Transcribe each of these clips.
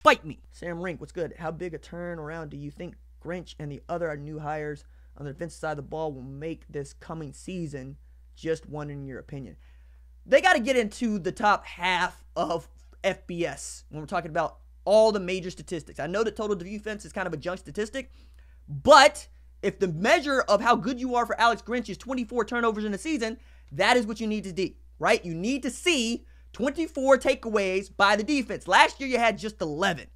Fight me. Sam Rink, what's good? How big a turnaround do you think Grinch and the other new hires on the defensive side of the ball will make this coming season? Just wondering your opinion. They got to get into the top half of FBS when we're talking about all the major statistics. I know that total defense is kind of a junk statistic, but if the measure of how good you are for Alex Grinch is 24 turnovers in a season, that is what you need to do, right? You need to see 24 takeaways by the defense. Last year, you had just 11.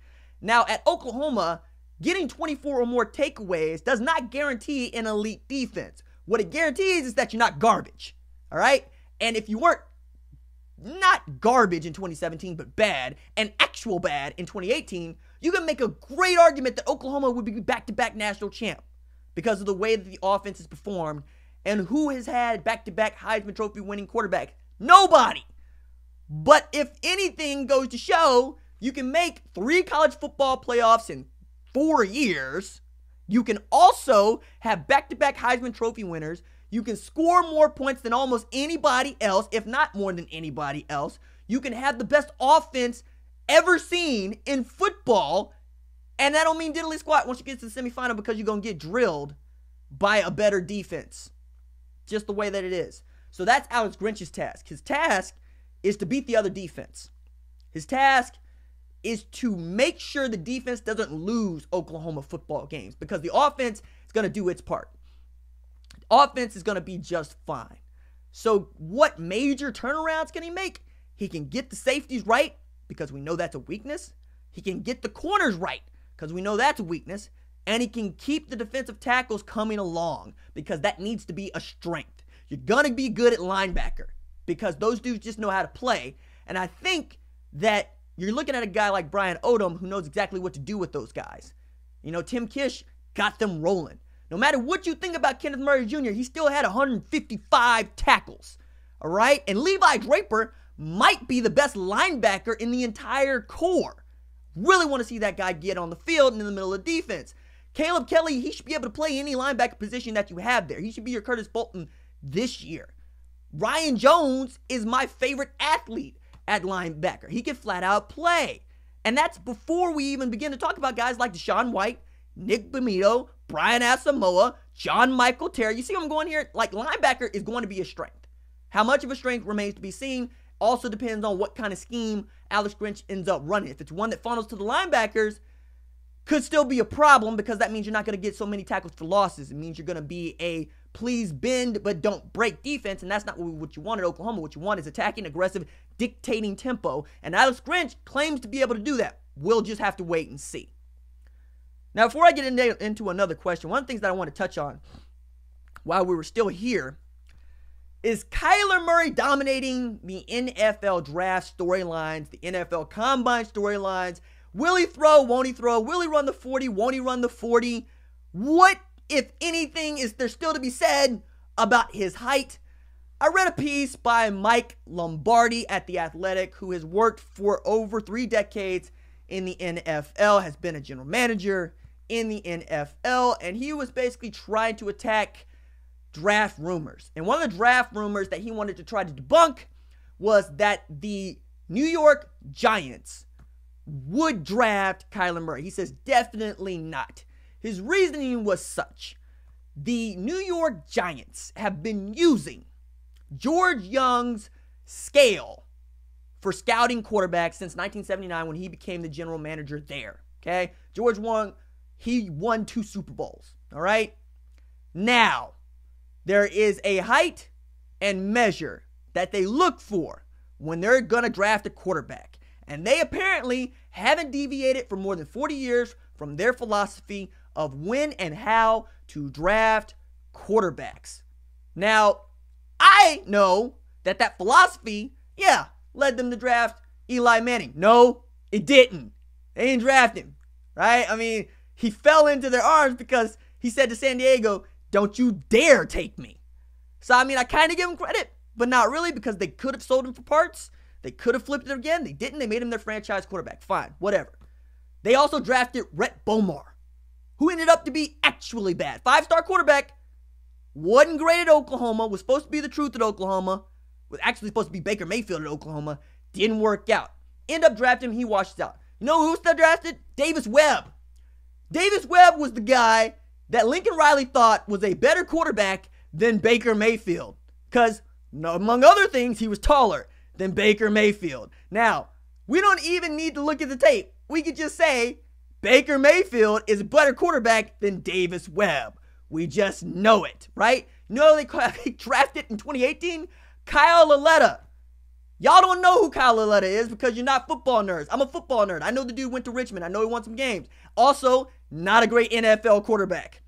Now, at Oklahoma, getting 24 or more takeaways does not guarantee an elite defense. What it guarantees is that you're not garbage, all right? And if you weren't not garbage in 2017, but bad, and actual bad in 2018, you can make a great argument that Oklahoma would be back-to-back national champ because of the way that the offense has performed. And who has had back-to-back Heisman Trophy winning quarterback? Nobody. But if anything goes to show, you can make 3 college football playoffs in 4 years. You can also have back-to-back Heisman Trophy winners. You can score more points than almost anybody else, if not more than anybody else. You can have the best offense ever seen in football. And that don't mean diddly squat once you get to the semifinal because you're going to get drilled by a better defense. Just the way that it is. So that's Alex Grinch's task. His task is to beat the other defense. His task is to make sure the defense doesn't lose Oklahoma football games because the offense is going to do its part. The offense is going to be just fine. So what major turnarounds can he make? He can get the safeties right because we know that's a weakness. He can get the corners right because we know that's a weakness. And he can keep the defensive tackles coming along because that needs to be a strength. You're going to be good at linebacker because those dudes just know how to play. And I think that you're looking at a guy like Brian Odom who knows exactly what to do with those guys. You know, Tim Kish got them rolling. No matter what you think about Kenneth Murray Jr., he still had 155 tackles. All right? And Levi Draper might be the best linebacker in the entire core. Really want to see that guy get on the field and in the middle of the defense. Caleb Kelly, he should be able to play any linebacker position that you have there. He should be your Curtis Bolton this year. Ryan Jones is my favorite athlete at linebacker. He can flat out play. And that's before we even begin to talk about guys like Deshaun White, Nick Bonito, Brian Asamoah, John Michael Terry. You see what I'm going here? Like, linebacker is going to be a strength. How much of a strength remains to be seen. Also depends on what kind of scheme Alex Grinch ends up running. If it's one that funnels to the linebackers, could still be a problem because that means you're not going to get so many tackles for losses. It means you're going to be a please bend but don't break defense, and that's not what you want at Oklahoma. What you want is attacking, aggressive, dictating tempo, and Alex Grinch claims to be able to do that. We'll just have to wait and see. Now, before I get into another question, one of the things that I want to touch on while we were still here is Kyler Murray dominating the NFL draft storylines, the NFL combine storylines. Will he throw? Won't he throw? Will he run the 40? Won't he run the 40? What, if anything, is there still to be said about his height? I read a piece by Mike Lombardi at The Athletic, who has worked for over 3 decades in the NFL, has been a general manager in the NFL, and he was basically trying to attack draft rumors. And one of the draft rumors that he wanted to try to debunk was that the New York Giants would draft Kyler Murray. He says definitely not. His reasoning was such. The New York Giants have been using George Young's scale for scouting quarterbacks since 1979 when he became the general manager there. Okay? George Young, he won 2 Super Bowls. All right? Now, there is a height and measure that they look for when they're going to draft a quarterback. And they apparently haven't deviated for more than 40 years from their philosophy of when and how to draft quarterbacks. Now, I know that that philosophy, led them to draft Eli Manning. No, it didn't. They didn't draft him, right? I mean, he fell into their arms because he said to San Diego, "Don't you dare take me." So, I mean, I kind of give him credit, but not really, because they could have sold him for parts. They could have flipped it again. They didn't. They made him their franchise quarterback. Fine, whatever. They also drafted Rhett Bomar, who ended up to be actually bad. 5-star quarterback, wasn't great at Oklahoma, was supposed to be the truth at Oklahoma, was actually supposed to be Baker Mayfield at Oklahoma, didn't work out. End up drafting him, he washed out. You know who was drafted? Davis Webb. Davis Webb was the guy that Lincoln Riley thought was a better quarterback than Baker Mayfield. Because, among other things, he was taller than Baker Mayfield. Now, we don't even need to look at the tape. We could just say Baker Mayfield is a better quarterback than Davis Webb. We just know it, right? You know they drafted in 2018? Kyle Lauletta. Y'all don't know who Kyle Lauletta is because you're not football nerds. I'm a football nerd. I know the dude went to Richmond. I know he won some games. Also, not a great NFL quarterback.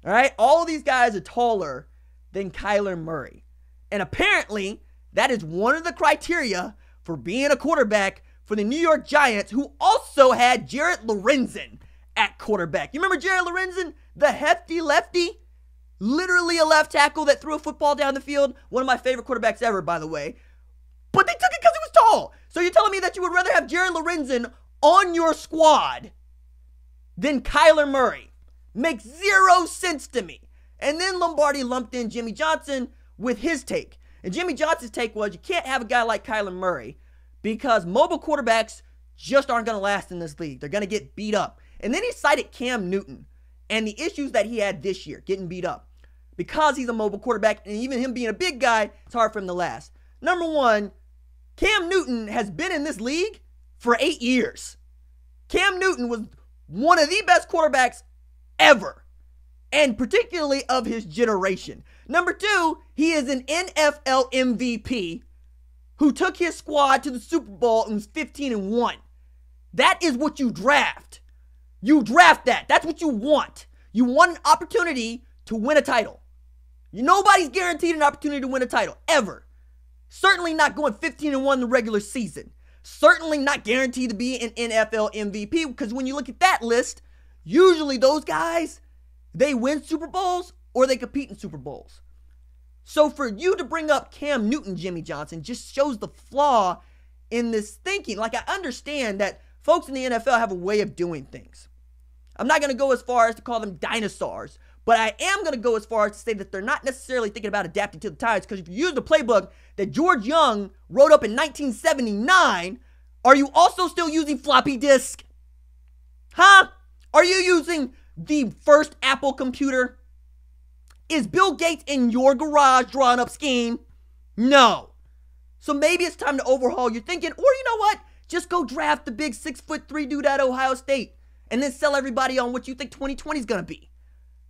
All right? All of these guys are taller than Kyler Murray. And apparently, that is one of the criteria for being a quarterback for the New York Giants, who also had Jared Lorenzen at quarterback. You remember Jared Lorenzen? The hefty lefty? Literally a left tackle that threw a football down the field. One of my favorite quarterbacks ever, by the way. But they took it because he was tall. So you're telling me that you would rather have Jared Lorenzen on your squad than Kyler Murray? Makes zero sense to me. And then Lombardi lumped in Jimmy Johnson with his take. And Jimmy Johnson's take was you can't have a guy like Kyler Murray because mobile quarterbacks just aren't going to last in this league. They're going to get beat up. And then he cited Cam Newton and the issues that he had this year, getting beat up. Because he's a mobile quarterback, and even him being a big guy, it's hard for him to last. Number one, Cam Newton has been in this league for 8 years. Cam Newton was one of the best quarterbacks ever, and particularly of his generation. Number two, he is an NFL MVP who took his squad to the Super Bowl and was 15-1. That is what you draft. You draft that. That's what you want. You want an opportunity to win a title. Nobody's guaranteed an opportunity to win a title, ever. Certainly not going 15-1 in the regular season. Certainly not guaranteed to be an NFL MVP, because when you look at that list, usually those guys, they win Super Bowls or they compete in Super Bowls. So for you to bring up Cam Newton, Jimmy Johnson, just shows the flaw in this thinking. Like, I understand that folks in the NFL have a way of doing things. I'm not going to go as far as to call them dinosaurs, but I am going to go as far as to say that they're not necessarily thinking about adapting to the times, because if you use the playbook that George Young wrote up in 1979, are you also still using floppy disk? Huh? Are you using the first Apple computer? Is Bill Gates in your garage drawing up scheme? No. So maybe it's time to overhaul your thinking, or you know what? Just go draft the big 6'3" dude at Ohio State and then sell everybody on what you think 2020 is going to be.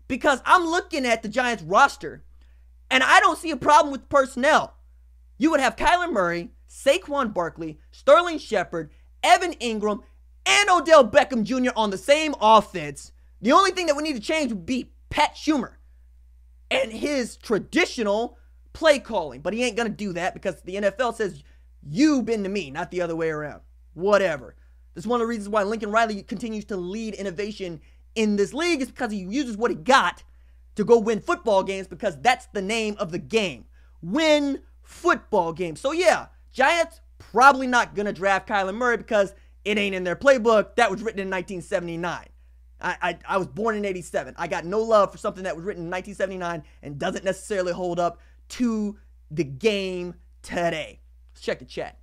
Because I'm looking at the Giants roster, and I don't see a problem with personnel. You would have Kyler Murray, Saquon Barkley, Sterling Shepard, Evan Ingram, and Odell Beckham Jr. on the same offense. The only thing that would need to change would be Pat Schumer and his traditional play calling. But he ain't going to do that because the NFL says, you bend to me, not the other way around. Whatever. This is one of the reasons why Lincoln Riley continues to lead innovation in this league, is because he uses what he got to go win football games, because that's the name of the game. Win football games. So yeah, Giants probably not going to draft Kyler Murray because it ain't in their playbook. That was written in 1979. I was born in 87. I got no love for something that was written in 1979 and doesn't necessarily hold up to the game today. Let's check the chat.